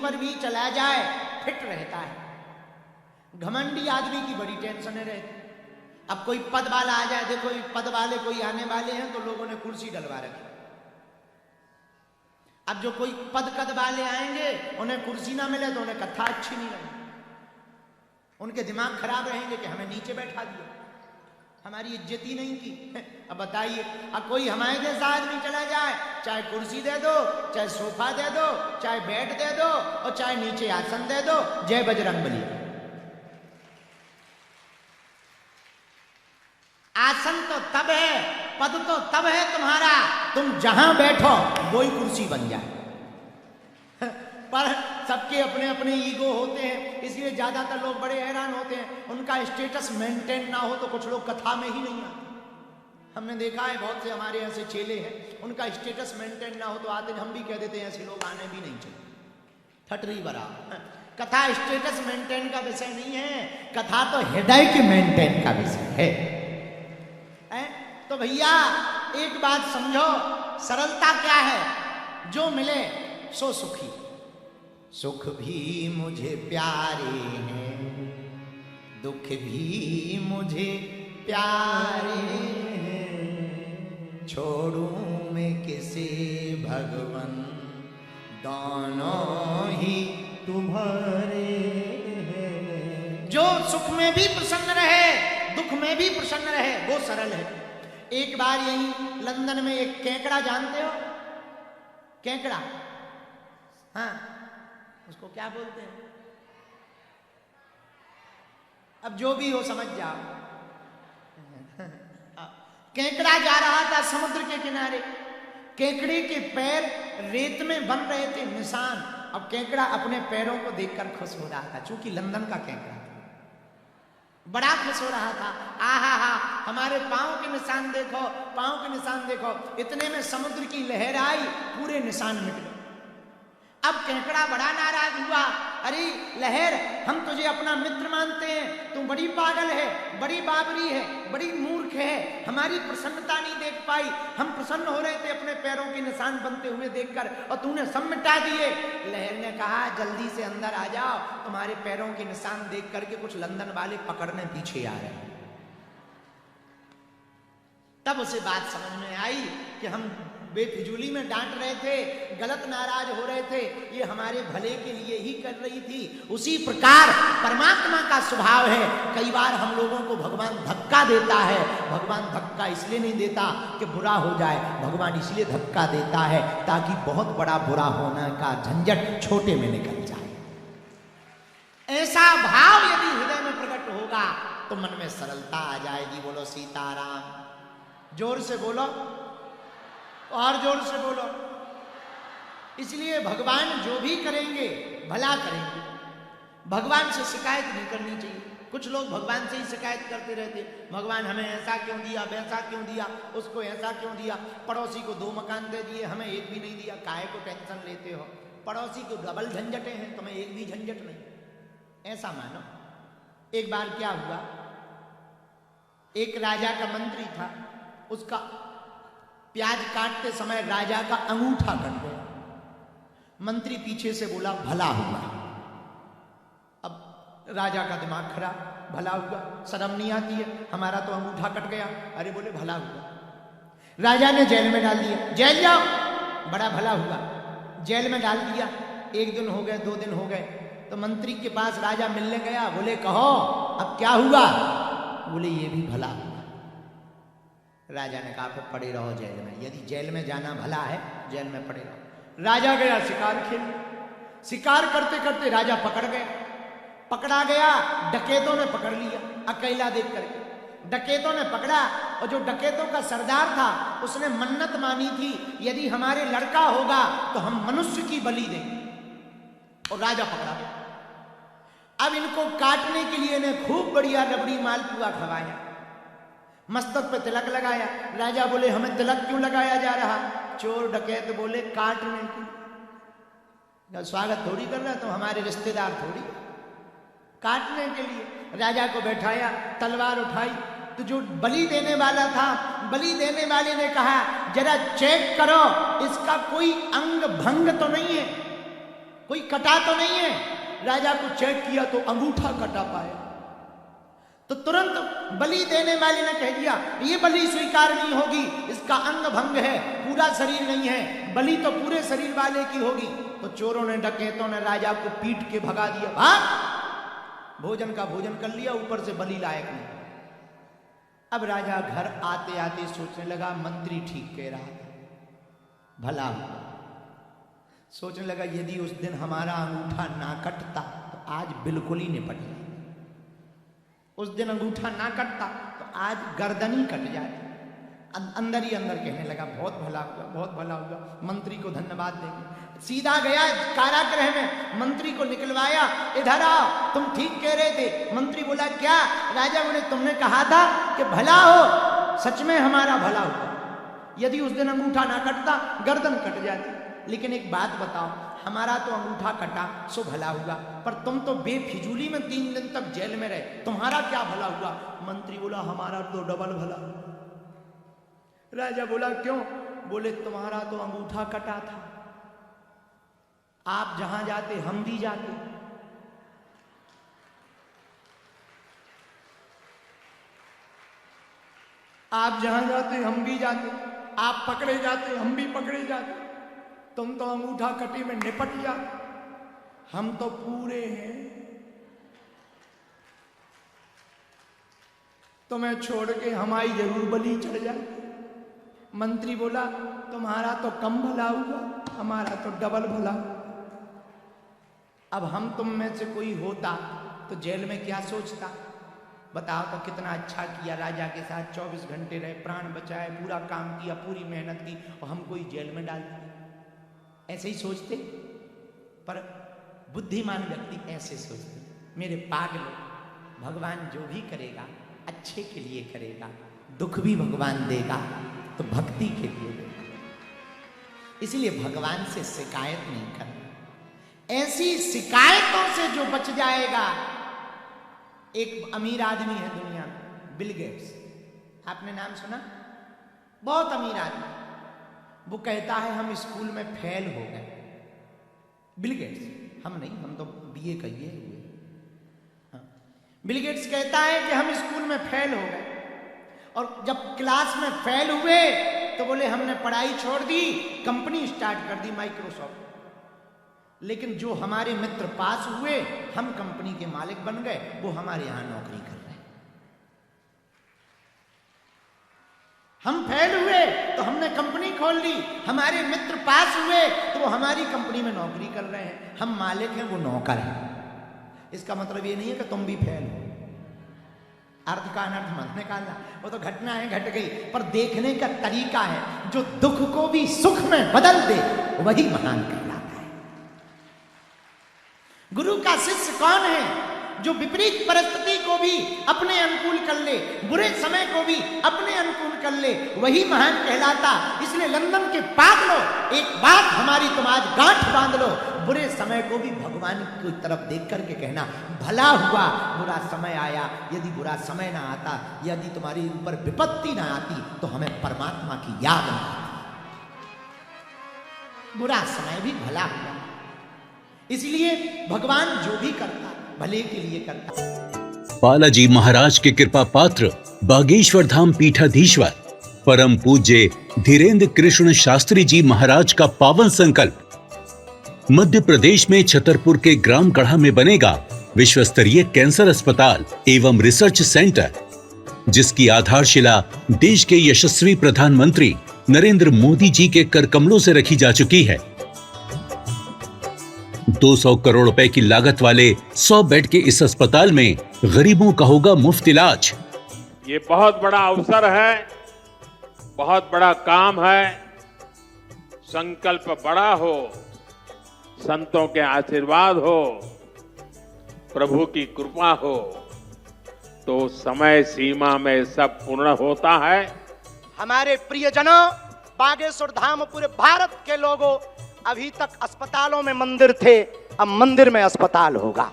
पर भी चला जाए फिट रहता है। घमंडी आदमी की बड़ी टेंशन रहती। अब कोई पद वाला आ जाए, देखो पद वाले कोई आने वाले हैं तो लोगों ने कुर्सी डलवा रखी। अब जो कोई पद कद वाले आएंगे उन्हें कुर्सी ना मिले तो उन्हें कथा अच्छी नहीं लगेगी, उनके दिमाग खराब रहेंगे कि हमें नीचे बैठा दिया, हमारी इज्जत ही नहीं की। अब बताइए, अब कोई हमारे जैसा आदमी चला जाए, चाहे कुर्सी दे दो, चाहे सोफा दे दो, चाहे बेड दे दो और चाहे नीचे आसन दे दो, जय बजरंगबली। आसन तो तब है, पद तो तब है तुम्हारा, तुम जहां बैठो वो ही कुर्सी बन जाए। पर सबके अपने अपने ईगो होते हैं, इसलिए ज्यादातर लोग बड़े हैरान होते हैं, उनका स्टेटस मेंटेन ना हो तो कुछ लोग कथा में ही नहीं आते। हमने देखा है बहुत से हमारे ऐसे चेले हैं, उनका स्टेटस मेंटेन ना हो तो आते, हम भी कह देते हैं ऐसे लोग आने भी नहीं चाहिए, ठटरी बराबर। कथा स्टेटस मेंटेन का विषय नहीं है, कथा तो हृदय के मेंटेन का विषय है। तो भैया एक बात समझो, सरलता क्या है? जो मिले सो सुखी। सुख भी मुझे प्यारे हैं, दुख भी मुझे प्यारे हैं, छोड़ूं मैं किसे भगवन, दोनों ही तुम्हारे हैं। जो सुख में भी प्रसन्न रहे, दुख में भी प्रसन्न रहे, वो सरल है। एक बार यही लंदन में एक केकड़ा, जानते हो केकड़ा? हाँ, उसको क्या बोलते हैं? अब जो भी हो समझ जाओ। केकड़ा जा रहा था समुद्र के किनारे, केकड़े के पैर रेत में बन रहे थे निशान। अब केकड़ा अपने पैरों को देखकर खुश हो रहा था, क्योंकि लंदन का केकड़ा बड़ा खुश हो रहा था। आहा हा, हमारे पांव के निशान देखो, पांव के निशान देखो। इतने में समुद्र की लहर आई, पूरे निशान मिट गए। अब केकड़ा बड़ा नाराज हुआ, अरे लहर, हम तुझे अपना मित्र मानते हैं, तू बड़ी पागल है, बड़ी बाबरी है, बड़ी मूर्ख है, हमारी प्रसन्नता नहीं देख पाई। हम प्रसन्न हो रहे थे अपने पैरों के निशान बनते हुए देखकर, और तूने सब मिटा दिए। लहर ने कहा, जल्दी से अंदर आ जाओ, तुम्हारे पैरों के निशान देख करके कुछ लंदन वाले पकड़ने पीछे आ रहे हैं। तब उसे बात समझ में आई कि हम बेफिजूली में डांट रहे थे, गलत नाराज हो रहे थे, ये हमारे भले के लिए ही कर रही थी। उसी प्रकार परमात्मा का स्वभाव है, कई बार हम लोगों को भगवान धक्का देता है। भगवान धक्का इसलिए नहीं देता कि बुरा हो जाए, भगवान इसलिए धक्का देता है ताकि बहुत बड़ा बुरा होने का झंझट छोटे में निकल जाए। ऐसा भाव यदि हृदय में प्रकट होगा तो मन में सरलता आ जाएगी। बोलो सीताराम। जोर से बोलो, और जोर से बोलो। इसलिए भगवान जो भी करेंगे भला करेंगे, भगवान से शिकायत नहीं करनी चाहिए। कुछ लोग भगवान से ही शिकायत करते रहते, भगवान हमें ऐसा क्यों दिया, वैसा क्यों दिया, उसको ऐसा क्यों दिया, पड़ोसी को 2 मकान दे दिए, हमें एक भी नहीं दिया। काहे को टेंशन लेते हो? पड़ोसी को डबल झंझटें हैं, तुम्हें एक भी झंझट नहीं। ऐसा मानो। एक बार क्या हुआ, एक राजा का मंत्री था, उसका प्याज काटते समय राजा का अंगूठा कट गया। मंत्री पीछे से बोला, भला हुआ। अब राजा का दिमाग खराब, भला हुआ, शर्म नहीं आती है, हमारा तो अंगूठा कट गया। अरे बोले भला हुआ। राजा ने जेल में डाल दिया, जेल जाओ, बड़ा भला हुआ। जेल में डाल दिया। 1 दिन हो गए, 2 दिन हो गए, तो मंत्री के पास राजा मिलने गया। बोले कहो अब क्या हुआ? बोले ये भी भला हुआ। राजा ने कहा फिर पड़े रहो जेल में, यदि जेल में जाना भला है जेल में पड़े रहो। राजा गया शिकार खेल, शिकार करते करते राजा पकड़ गया। पकड़ा गया, डकैतों ने पकड़ लिया, अकेला देख करके डकैतों ने पकड़ा। और जो डकैतों का सरदार था उसने मन्नत मानी थी, यदि हमारे लड़का होगा तो हम मनुष्य की बलि देंगे। और राजा पकड़ा गया। अब इनको काटने के लिए इन्हें खूब बढ़िया रबड़ी मालपुआ खवाया, मस्तक पे तिलक लगाया। राजा बोले हमें तिलक क्यों लगाया जा रहा? चोर डकैत बोले काटने की। स्वागत थोड़ी कर रहा, तो हमारे रिश्तेदार थोड़ी, काटने के लिए। राजा को बैठाया, तलवार उठाई, तो जो बलि देने वाला था, बलि देने वाले ने कहा जरा चेक करो इसका कोई अंग भंग तो नहीं है। कोई कटा तो नहीं है। राजा को चेक किया तो अंगूठा कटा पाया, तो तुरंत बलि देने वाले ने कह दिया ये बलि स्वीकार नहीं होगी, इसका अंग भंग है, पूरा शरीर नहीं है, बलि तो पूरे शरीर वाले की होगी। तो चोरों ने, डकैतों ने राजा को पीट के भगा दिया, भाग, भोजन का भोजन कर लिया, ऊपर से बलि लायक नहीं। अब राजा घर आते आते सोचने लगा मंत्री ठीक कह रहा था, भला सोचने लगा यदि उस दिन हमारा अंगूठा ना कटता तो आज बिल्कुल ही निपट जाए, उस दिन अंगूठा ना कटता तो आज गर्दन ही कट जाए। अंदर ही अंदर कहने लगा बहुत भला हुआ, बहुत भला हुआ, मंत्री को धन्यवाद देंगे। सीधा गया कारागृह में, मंत्री को निकलवाया, इधर आओ, तुम ठीक कह रहे थे। मंत्री बोला क्या? राजा बोले तुमने कहा था कि भला हो, सच में हमारा भला हुआ, यदि उस दिन अंगूठा ना कटता गर्दन कट जाती। लेकिन एक बात बताओ, हमारा तो अंगूठा कटा सो भला हुआ, पर तुम तो बेफिजूली में 3 दिन तक जेल में रहे, तुम्हारा क्या भला हुआ? मंत्री बोला हमारा तो डबल भला। राजा बोला क्यों? बोले तुम्हारा तो अंगूठा कटा था, आप जहां जाते हम भी जाते, आप जहां जाते हम भी जाते, आप पकड़े जाते हम भी पकड़े जाते, तुम तो अंगूठा कटी में निपट जाते, हम तो पूरे हैं, तुम्हें छोड़ के हमारी जरूर बलि चढ़ जाए। मंत्री बोला तुम्हारा तो कम भला हुआ, हमारा तो डबल भला। अब हम तुम में से कोई होता तो जेल में क्या सोचता? बताओ तो कितना अच्छा किया, राजा के साथ 24 घंटे रहे, प्राण बचाए, पूरा काम किया, पूरी मेहनत की, और हम कोई जेल में डाल दिया। ऐसे ही सोचते, पर बुद्धिमान व्यक्ति ऐसे सोचते, मेरे पागल, भगवान जो भी करेगा अच्छे के लिए करेगा, दुख भी भगवान देगा तो भक्ति के लिए देगा, इसलिए भगवान से शिकायत नहीं करना। ऐसी शिकायतों से जो बच जाएगा, एक अमीर आदमी है दुनिया में, बिल गेट्स, आपने नाम सुना? बहुत अमीर आदमी, वो कहता है हम स्कूल में फेल हो गए। बिल गेट्स, हम नहीं, हम तो बीए कहिए हुए। हाँ। बिल गेट्स कहता है कि हम स्कूल में फेल हो गए, और जब क्लास में फेल हुए तो बोले हमने पढ़ाई छोड़ दी, कंपनी स्टार्ट कर दी माइक्रोसॉफ्ट। लेकिन जो हमारे मित्र पास हुए, हम कंपनी के मालिक बन गए, वो हमारे यहां नौकरी कर रहे हैं। हम फेल हुए तो हमने कंपनी खोल ली, हमारे मित्र पास हुए तो वो हमारी कंपनी में नौकरी कर रहे हैं, हम मालिक हैं, वो नौकर हैं। इसका मतलब ये नहीं है कि तुम भी फेल हो, अर्थ का अनर्थ मत निकालना, वो तो घटना है, घट गई, पर देखने का तरीका है। जो दुख को भी सुख में बदल दे वही महान कहलाता है। गुरु का शिष्य कौन है? जो विपरीत परिस्थिति को भी अपने अनुकूल कर ले, बुरे समय को भी अपने अनुकूल कर ले, वही महान कहलाता। इसलिए लंदन के पागलों, एक बात हमारी तुम आज गांठ बांध लो, बुरे समय को भी भगवान की तरफ देख करके कहना भला हुआ, बुरा समय आया, यदि बुरा समय ना आता, यदि तुम्हारी ऊपर विपत्ति ना आती तो हमें परमात्मा की याद ना आती। बुरा समय भी भला हुआ, इसलिए भगवान जो भी करता भले के लिए करता। बालाजी महाराज के कृपा पात्र बागेश्वर धाम पीठाधीश्वर परम पूज्य धीरेन्द्र कृष्ण शास्त्री जी महाराज का पावन संकल्प। मध्य प्रदेश में छतरपुर के ग्राम गढ़ा में बनेगा विश्व स्तरीय कैंसर अस्पताल एवं रिसर्च सेंटर, जिसकी आधारशिला देश के यशस्वी प्रधानमंत्री नरेंद्र मोदी जी के कर कमलों से रखी जा चुकी है। 200 करोड़ रुपए की लागत वाले 100 बेड के इस अस्पताल में गरीबों का होगा मुफ्त इलाज। ये बहुत बड़ा अवसर है, बहुत बड़ा काम है। संकल्प बड़ा हो, संतों के आशीर्वाद हो, प्रभु की कृपा हो, तो समय सीमा में सब पूर्ण होता है। हमारे प्रियजनों, बागेश्वर धाम पूरे भारत के लोगों, अभी तक अस्पतालों में मंदिर थे, अब मंदिर में अस्पताल होगा।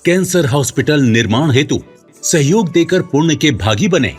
कैंसर हॉस्पिटल निर्माण हेतु सहयोग देकर पुण्य के भागी बने।